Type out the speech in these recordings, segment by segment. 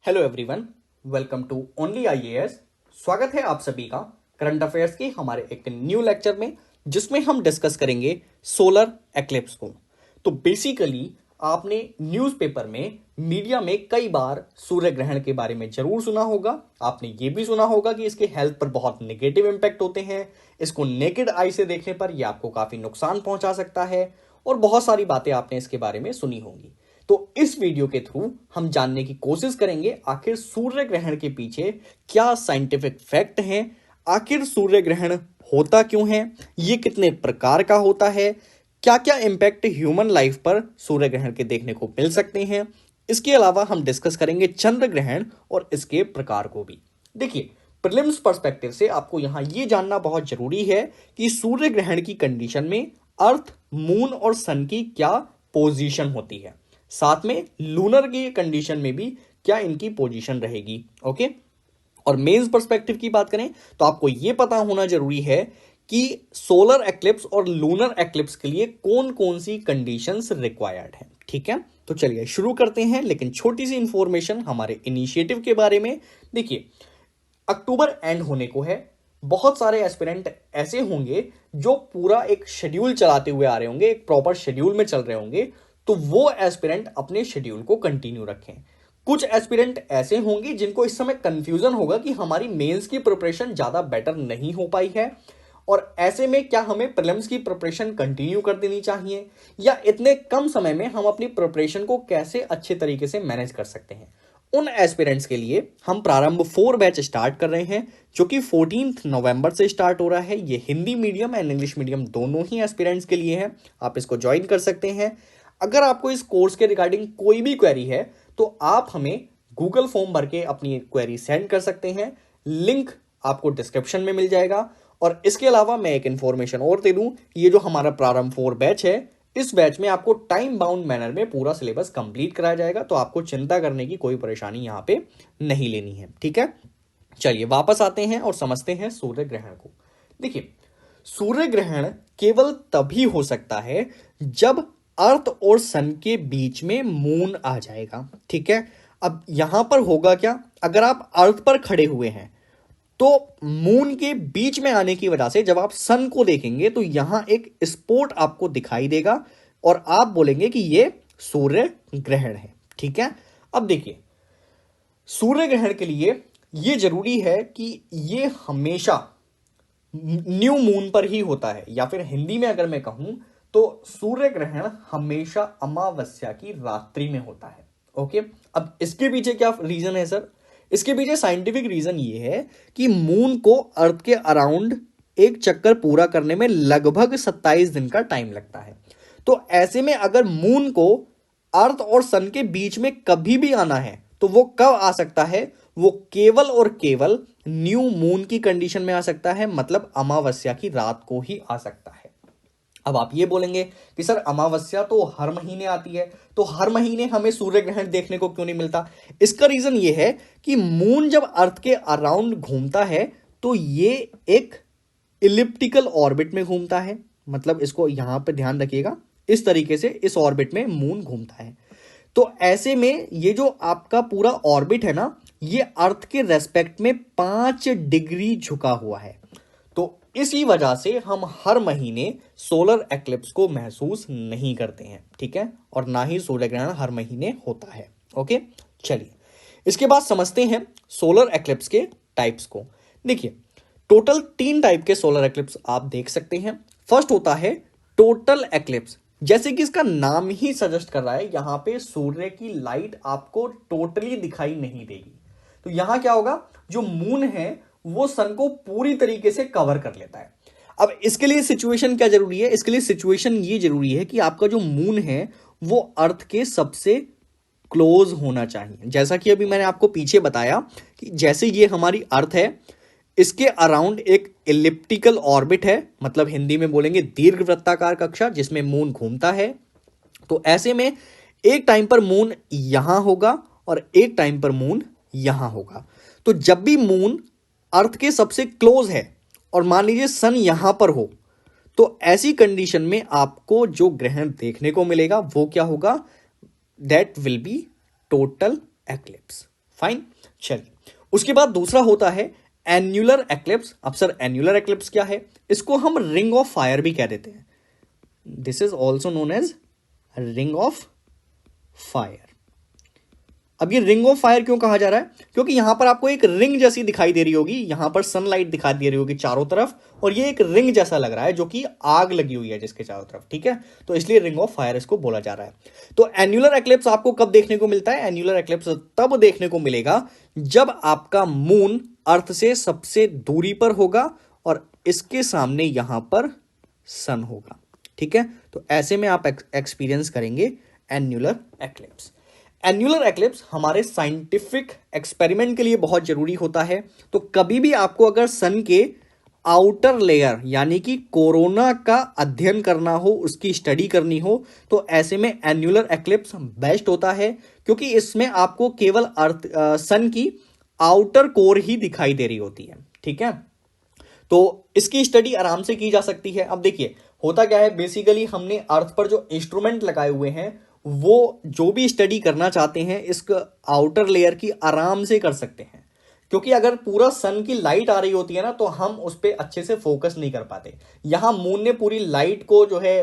Hello everyone, welcome to only IAS. स्वागत है आप सभी का करंट अफेयर्स के हमारे एक न्यू लेक्चर में, जिसमें हम डिस्कस करेंगे सोलर एक्लिप्स को। तो बेसिकली आपने न्यूज़पेपर में, मीडिया में कई बार सूर्य ग्रहण के बारे में जरूर सुना होगा। आपने ये भी सुना होगा कि इसके हेल्थ पर बहुत नेगेटिव इंपैक्ट होते हैं, इसको नेकेड आई से देखने पर यह आपको काफी नुकसान पहुंचा सकता है, और बहुत सारी बातें आपने इसके बारे में सुनी होंगी। तो इस वीडियो के थ्रू हम जानने की कोशिश करेंगे आखिर सूर्य ग्रहण के पीछे क्या साइंटिफिक फैक्ट हैं, आखिर सूर्य ग्रहण होता क्यों है, ये कितने प्रकार का होता है, क्या क्या इंपैक्ट ह्यूमन लाइफ पर सूर्य ग्रहण के देखने को मिल सकते हैं। इसके अलावा हम डिस्कस करेंगे चंद्र ग्रहण और इसके प्रकार को भी। देखिए, प्रीलिम्स पर्सपेक्टिव से आपको यहां यह जानना बहुत जरूरी है कि सूर्य ग्रहण की कंडीशन में अर्थ, मून और सन की क्या पोजीशन होती है, साथ में लूनर की कंडीशन में भी क्या इनकी पोजीशन रहेगी। ओके, और मेंस पर्सपेक्टिव की बात करें तो आपको यह पता होना जरूरी है कि सोलर एक्लिप्स और लूनर एक्लिप्स के लिए कौन कौन सी कंडीशंस रिक्वायर्ड है। ठीक है, तो चलिए शुरू करते हैं, लेकिन छोटी सी इंफॉर्मेशन हमारे इनिशिएटिव के बारे में। देखिए, अक्टूबर एंड होने को है, बहुत सारे एस्पिरेंट ऐसे होंगे जो पूरा एक शेड्यूल चलाते हुए आ रहे होंगे, एक प्रॉपर शेड्यूल में चल रहे होंगे, तो वो एस्पिरेंट अपने शेड्यूल को कंटिन्यू रखें। कुछ एस्पिरेंट ऐसे होंगे जिनको इस समय कंफ्यूजन होगा कि हमारी मेंस की प्रिपरेशन ज्यादा बेटर नहीं हो पाई है, और ऐसे में क्या हमें प्रीलिम्स की प्रिपरेशन कंटिन्यू कर देनी चाहिए, या इतने कम समय में हम अपनी प्रिपरेशन को कैसे अच्छे तरीके से मैनेज कर सकते हैं। उन एस्पिरेंट्स के लिए हम प्रारंभ 4 बैच स्टार्ट कर रहे हैं, जो कि 14 नवंबर से स्टार्ट हो रहा है। ये Hindi medium and English medium दोनों ही एस्पिरेंट्स के लिए है, आप इसको ज्वाइन कर सकते हैं। अगर आपको इस कोर्स के रिगार्डिंग कोई भी क्वेरी है तो आप हमें गूगल फॉर्म भर के अपनी क्वेरी सेंड कर सकते हैं, लिंक आपको डिस्क्रिप्शन में मिल जाएगा। और इसके अलावा मैं एक इंफॉर्मेशन और दे दूं, ये जो हमारा प्रारंभ 4 बैच है, इस बैच में आपको टाइम बाउंड मैनर में पूरा सिलेबस कंप्लीट कराया जाएगा, तो आपको चिंता करने की कोई परेशानी यहां पे नहीं लेनी है। ठीक है, चलिए वापस आते हैं और समझते हैं सूर्य ग्रहण को। देखिए, सूर्य ग्रहण केवल तभी हो सकता है जब अर्थ और सन के बीच में मून आ जाएगा। ठीक है, अब यहां पर होगा क्या, अगर आप अर्थ पर खड़े हुए हैं तो मून के बीच में आने की वजह से जब आप सन को देखेंगे तो यहां एक स्पॉट आपको दिखाई देगा और आप बोलेंगे कि यह सूर्य ग्रहण है। ठीक है, अब देखिए, सूर्य ग्रहण के लिए यह जरूरी है कि यह हमेशा न्यू मून पर ही होता है, या फिर हिंदी में अगर मैं कहूं तो सूर्य ग्रहण हमेशा अमावस्या की रात्रि में होता है। ओके, अब इसके पीछे क्या रीजन है सर? इसके पीछे साइंटिफिक रीजन ये है कि मून को अर्थ के अराउंड एक चक्कर पूरा करने में लगभग 27 दिन का टाइम लगता है। तो ऐसे में अगर मून को अर्थ और सन के बीच में कभी भी आना है तो वो कब आ सकता है? वो केवल और केवल न्यू मून की कंडीशन में आ सकता है, मतलब अमावस्या की रात को ही आ सकता है। अब आप ये बोलेंगे कि सर अमावस्या तो हर महीने आती है, तो हर महीने हमें सूर्य ग्रहण देखने को क्यों नहीं मिलता? इसका रीजन ये है कि मून जब अर्थ के अराउंड घूमता है तो ये एक इलिप्टिकल ऑर्बिट में घूमता है, मतलब इसको यहां पे ध्यान रखिएगा, इस तरीके से इस ऑर्बिट में मून घूमता है। तो ऐसे में ये जो आपका पूरा ऑर्बिट है ना, ये अर्थ के रेस्पेक्ट में 5 डिग्री झुका हुआ है। तो इसी वजह से हम हर महीने सोलर एक्लिप्स को महसूस नहीं करते हैं। ठीक है, और ना ही सूर्य ग्रहण हर महीने होता है। ओके, चलिए इसके बाद समझते हैं सोलर एक्लिप्स के टाइप्स को। देखिए, टोटल 3 टाइप के सोलर एक्लिप्स आप देख सकते हैं। फर्स्ट होता है टोटल एक्लिप्स, जैसे कि इसका नाम ही सजेस्ट कर रहा है, यहां पे सूर्य की लाइट आपको टोटली दिखाई नहीं देगी। तो यहां क्या होगा, जो मून है वो सन को पूरी तरीके से कवर कर लेता है। अब इसके लिए सिचुएशन क्या जरूरी है? इसके लिए सिचुएशन ये जरूरी है कि आपका जो मून है वो अर्थ के सबसे क्लोज होना चाहिए। जैसा कि अभी मैंने आपको पीछे बताया कि जैसे ये हमारी अर्थ है, इसके अराउंड एक इलिप्टिकल ऑर्बिट है, मतलब हिंदी में बोलेंगे दीर्घवृत्ताकार कक्षा, जिसमें मून घूमता है। तो ऐसे में एक टाइम पर मून यहां होगा और एक टाइम पर मून यहां होगा। तो जब भी मून अर्थ के सबसे क्लोज है और मान लीजिए सन यहां पर हो, तो ऐसी कंडीशन में आपको जो ग्रहण देखने को मिलेगा वो क्या होगा? That will be total eclipse. Fine. चलिए, उसके बाद दूसरा होता है एन्युलर एक्लिप्स। अब सर एन्युलर एक्लिप्स क्या है? इसको हम रिंग ऑफ फायर भी कह देते हैं। This is also known as ring of fire. अब ये रिंग ऑफ फायर क्यों कहा जा रहा है? क्योंकि यहां पर आपको एक रिंग जैसी दिखाई दे रही होगी, यहां पर सनलाइट दिखाई दे रही होगी चारों तरफ, और ये एक रिंग जैसा लग रहा है जो कि आग लगी हुई है जिसके चारों तरफ, ठीक है? तो इसलिए रिंग ऑफ फायर इसको बोला जा रहा है। तो एन्युलर एक्लिप्स आपको कब देखने को मिलता है? एन्युलर एक्लिप्स तब देखने को मिलेगा जब आपका मून अर्थ से सबसे दूरी पर होगा और इसके सामने यहां पर सन होगा, ठीक है? तो ऐसे में आप एक्सपीरियंस करेंगे एन्युलर एक्लिप्स। एन्युलर एक्लिप्स हमारे साइंटिफिक एक्सपेरिमेंट के लिए बहुत जरूरी होता है। तो कभी भी आपको अगर सन के आउटर लेयर यानी कि कोरोना का अध्ययन करना हो, उसकी स्टडी करनी हो, तो ऐसे में एन्युलर एक्लिप्स बेस्ट होता है, क्योंकि इसमें आपको केवल सन की आउटर कोर ही दिखाई दे रही होती है, ठीक है? तो इसकी स्टडी आराम से की जा सकती है। अब देखिए होता क्या है, बेसिकली हमने अर्थ पर जो इंस्ट्रूमेंट लगाए हुए हैं वो जो भी स्टडी करना चाहते हैं इस आउटर लेयर की आराम से कर सकते हैं, क्योंकि अगर पूरा सन की लाइट आ रही होती है ना तो हम उस पर अच्छे से फोकस नहीं कर पाते। यहां मून ने पूरी लाइट को जो है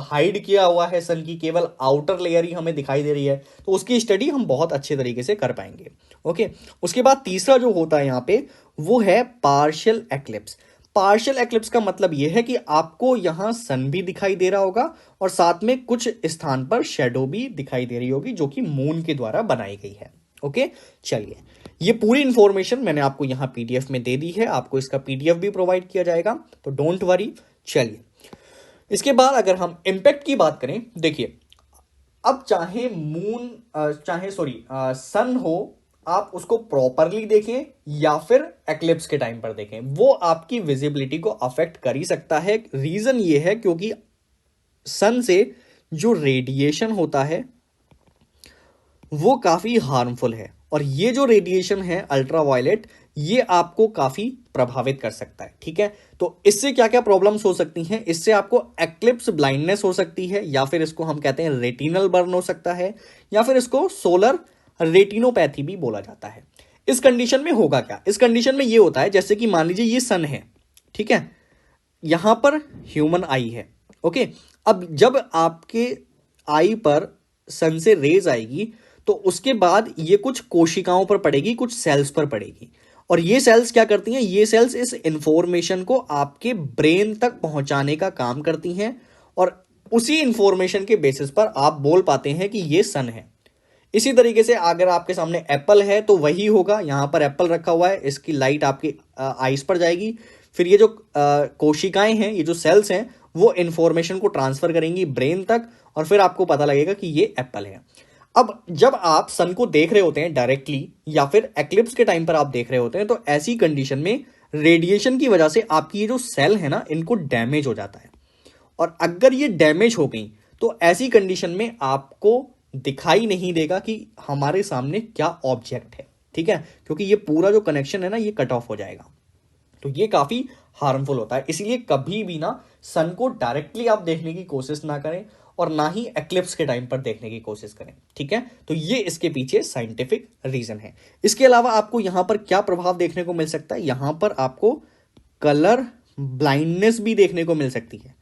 हाइड किया हुआ है सन की, केवल आउटर लेयर ही हमें दिखाई दे रही है, तो उसकी स्टडी हम बहुत अच्छे तरीके से कर पाएंगे। ओके, उसके बाद तीसरा जो होता है यहां पे वो है पार्शियल एक्लिप्स। पार्शियल एक्लिप्स का मतलब यह है कि आपको यहां सन भी दिखाई दे रहा होगा और साथ में कुछ स्थान पर शेडो भी दिखाई दे रही होगी जो कि मून के द्वारा बनाई गई है। ओके, चलिए, ये पूरी इंफॉर्मेशन मैंने आपको यहां पीडीएफ में दे दी है, आपको इसका पीडीएफ भी प्रोवाइड किया जाएगा, तो डोंट वरी। चलिए, इसके बाद अगर हम इंपैक्ट की बात करें, देखिए अब चाहे सन हो, आप उसको प्रॉपरली देखें या फिर एक्लिप्स के टाइम पर देखें, वो आपकी विजिबिलिटी को अफेक्ट कर ही सकता है। रीजन ये है क्योंकि सन से जो रेडिएशन होता है वो काफी हार्मफुल है, और ये जो रेडिएशन है अल्ट्रावायलेट, ये आपको काफी प्रभावित कर सकता है, ठीक है? तो इससे क्या क्या प्रॉब्लम्स हो सकती हैं? इससे आपको एक्लिप्स ब्लाइंडनेस हो सकती है, या फिर इसको हम कहते हैं रेटिनल बर्न हो सकता है, या फिर इसको सोलर रेटिनोपैथी भी बोला जाता है। इस कंडीशन में होगा क्या? इस कंडीशन में ये होता है, जैसे कि मान लीजिए ये सन है, ठीक है, यहां पर ह्यूमन आई है। ओके, अब जब आपके आई पर सन से रेज आएगी तो उसके बाद ये कुछ कोशिकाओं पर पड़ेगी, कुछ सेल्स पर पड़ेगी, और ये सेल्स क्या करती हैं? ये सेल्स इस इंफॉर्मेशन को आपके ब्रेन तक पहुंचाने का काम करती हैं, और उसी इंफॉर्मेशन के बेसिस पर आप बोल पाते हैं कि ये सन है। इसी तरीके से अगर आपके सामने एप्पल है तो वही होगा, यहां पर एप्पल रखा हुआ है, इसकी लाइट आपकी आईज पर जाएगी, फिर ये जो कोशिकाएं हैं, ये जो सेल्स हैं, वो इंफॉर्मेशन को ट्रांसफर करेंगी ब्रेन तक, और फिर आपको पता लगेगा कि ये एप्पल है। अब जब आप सन को देख रहे होते हैं डायरेक्टली या फिर एक्लिप्स के टाइम पर आप देख रहे होते हैं, तो ऐसी कंडीशन में रेडिएशन की वजह से आपकी ये जो सेल है ना, इनको डैमेज हो जाता है, और अगर ये डैमेज हो गई तो ऐसी कंडीशन में आपको दिखाई नहीं देगा कि हमारे सामने क्या ऑब्जेक्ट है, ठीक है? क्योंकि ये पूरा जो कनेक्शन है ना, ये कट ऑफ हो जाएगा, तो ये काफी हार्मफुल होता है। इसलिए कभी भी ना सन को डायरेक्टली आप देखने की कोशिश ना करें, और ना ही एक्लिप्स के टाइम पर देखने की कोशिश करें, ठीक है? तो ये इसके पीछे साइंटिफिक रीजन है। इसके अलावा आपको यहां पर क्या प्रभाव देखने को मिल सकता है? यहां पर आपको कलर ब्लाइंडनेस भी देखने को मिल सकती है।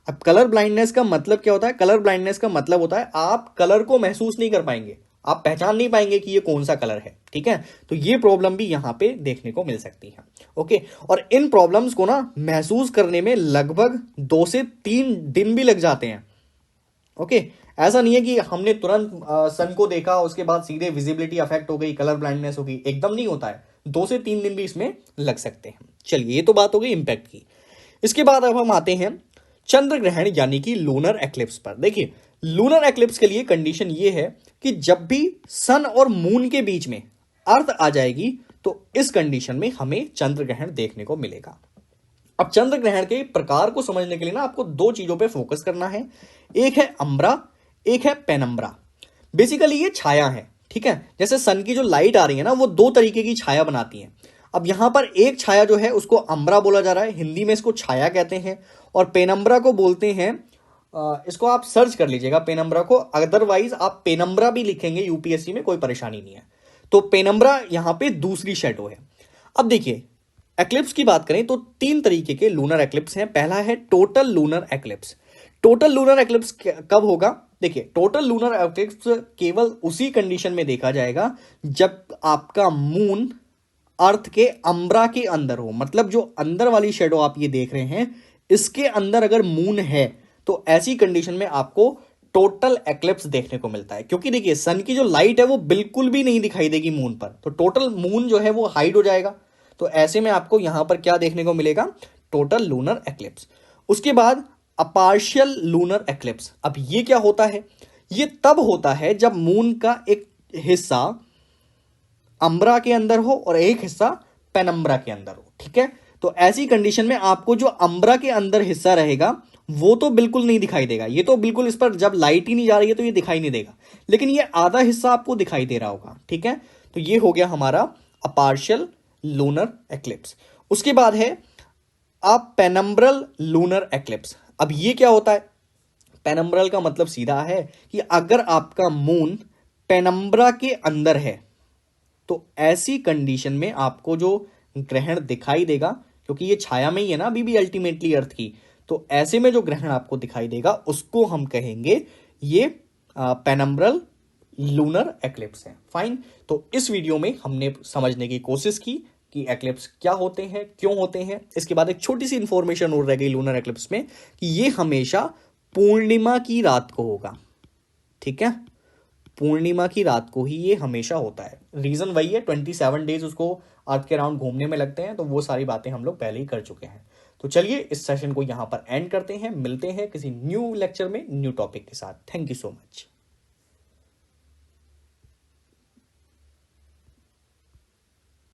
अब कलर ब्लाइंडनेस का मतलब क्या होता है? कलर ब्लाइंडनेस का मतलब होता है आप कलर को महसूस नहीं कर पाएंगे, आप पहचान नहीं पाएंगे कि ये कौन सा कलर है, ठीक है? तो ये प्रॉब्लम भी यहां पे देखने को मिल सकती है। ओके, और इन प्रॉब्लम्स को ना महसूस करने में लगभग 2 से 3 दिन भी लग जाते हैं। ओके, ऐसा नहीं है कि हमने तुरंत सन को देखा उसके बाद सीधे विजिबिलिटी अफेक्ट हो गई, कलर ब्लाइंडनेस हो गई, एकदम नहीं होता है। 2 से 3 दिन भी इसमें लग सकते हैं। चलिए, ये तो बात हो गई इंपैक्ट की। इसके बाद अब हम आते हैं चंद्र ग्रहण यानी कि लूनर एक्लिप्स पर। देखिए, लूनर एक्लिप्स के लिए कंडीशन ये है कि जब भी सन और मून के बीच में अर्थ आ जाएगी तो इस कंडीशन में हमें चंद्र ग्रहण देखने को मिलेगा। अब चंद्र ग्रहण के प्रकार को समझने के लिए ना आपको 2 चीजों पे फोकस करना है, एक है अम्ब्रा, एक है पेनम्ब्रा। बेसिकली ये छाया है, ठीक है? जैसे सन की जो लाइट आ रही है ना, वो 2 तरीके की छाया बनाती है। अब यहां पर एक छाया जो है उसको अम्ब्रा बोला जा रहा है, हिंदी में इसको छाया कहते हैं, और पेनम्ब्रा को बोलते हैं, इसको आप सर्च कर लीजिएगा पेनम्ब्रा को, अदरवाइज आप पेनम्ब्रा भी लिखेंगे यूपीएससी में, कोई परेशानी नहीं है। तो पेनम्ब्रा यहां पे दूसरी शेडो है। अब देखिए एक्लिप्स की बात करें तो तीन तरीके के लूनर एक्लिप्स हैं। पहला है total lunar eclipse. Total lunar eclipse कब होगा? देखिए टोटल लूनर एक्लिप्स केवल उसी कंडीशन में देखा जाएगा जब आपका मून अर्थ के अम्ब्रा के अंदर हो, मतलब जो अंदर वाली शेडो आप ये देख रहे हैं इसके अंदर अगर मून है तो ऐसी कंडीशन में आपको टोटल एक्लिप्स देखने को मिलता है। क्योंकि देखिए सन की जो लाइट है वो बिल्कुल भी नहीं दिखाई देगी मून पर, तो टोटल मून जो है वो हाइड हो जाएगा। तो ऐसे में आपको यहां पर क्या देखने को मिलेगा? Total lunar eclipse. उसके बाद अ पार्शियल लूनर एक्लिप्स। अब ये क्या होता है? ये तब होता है जब मून का एक हिस्सा अम्ब्रा के अंदर हो और एक हिस्सा पेनम्ब्रा के अंदर हो, ठीक है। तो ऐसी कंडीशन में आपको जो अम्ब्रा के अंदर हिस्सा रहेगा वो तो बिल्कुल नहीं दिखाई देगा, ये तो बिल्कुल इस पर जब लाइट ही नहीं जा रही है तो ये दिखाई नहीं देगा, लेकिन ये आधा हिस्सा आपको दिखाई दे रहा होगा, ठीक है। तो ये हो गया हमारा अ पार्शियल लूनर एक्लिप्स। उसके बाद है अ पेनम्ब्रल लूनर एक्लिप्स। अब ये क्या होता है? पेनम्ब्रल का मतलब सीधा है कि अगर आपका मून पेनम्ब्रा के अंदर है तो ऐसी कंडीशन में आपको जो ग्रहण दिखाई देगा, क्योंकि ये छाया में ही है ना अभी भी अल्टीमेटली अर्थ की, तो ऐसे में जो ग्रहण आपको दिखाई देगा उसको हम कहेंगे ये पेनम्ब्रल लूनर एक्लिप्स है। फाइन। तो इस वीडियो में हमने समझने की कोशिश की कि एक्लिप्स क्या होते हैं, क्यों होते हैं। इसके बाद एक छोटी सी इंफॉर्मेशन और रह गई लूनर एक्लिप्स में कि ये हमेशा पूर्णिमा की रात को होगा, ठीक है। पूर्णिमा की रात को ही ये हमेशा होता है। रीजन वही है, 27 डेज उसको अर्थ के अराउंड घूमने में लगते हैं, तो वो सारी बातें हम लोग पहले ही कर चुके हैं। तो चलिए इस सेशन को यहां पर एंड करते हैं, मिलते हैं किसी न्यू लेक्चर में न्यू टॉपिक के साथ। Thank you so much.